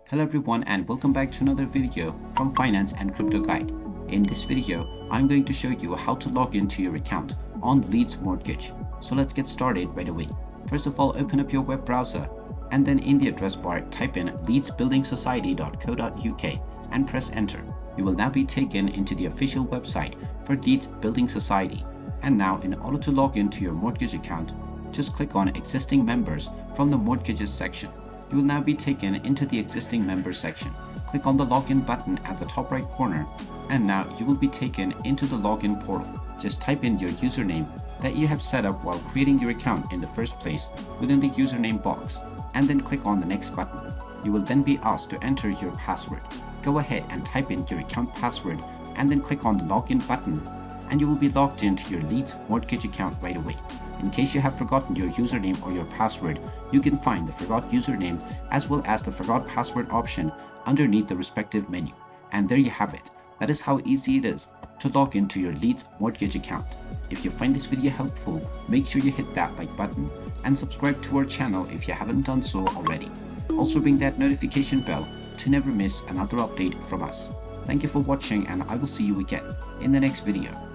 Hello everyone and welcome back to another video from Finance and Crypto Guide. In this video, I'm going to show you how to log into your account on Leeds Mortgage. So let's get started right away. First of all, open up your web browser and then in the address bar type in leedsbuildingsociety.co.uk and press enter. You will now be taken into the official website for Leeds Building Society. And now in order to log into your mortgage account, just click on existing members from the mortgages section. You will now be taken into the existing members section. Click on the login button at the top right corner and now you will be taken into the login portal. Just type in your username that you have set up while creating your account in the first place within the username box and then click on the next button. You will then be asked to enter your password. Go ahead and type in your account password and then click on the login button and you will be logged into your Leeds Mortgage account right away. In case you have forgotten your username or your password, you can find the forgot username as well as the forgot password option underneath the respective menu. And there you have it. That is how easy it is to log into your Leeds Mortgage account. If you find this video helpful, make sure you hit that like button and subscribe to our channel if you haven't done so already. Also ring that notification bell to never miss another update from us. Thank you for watching and I will see you again in the next video.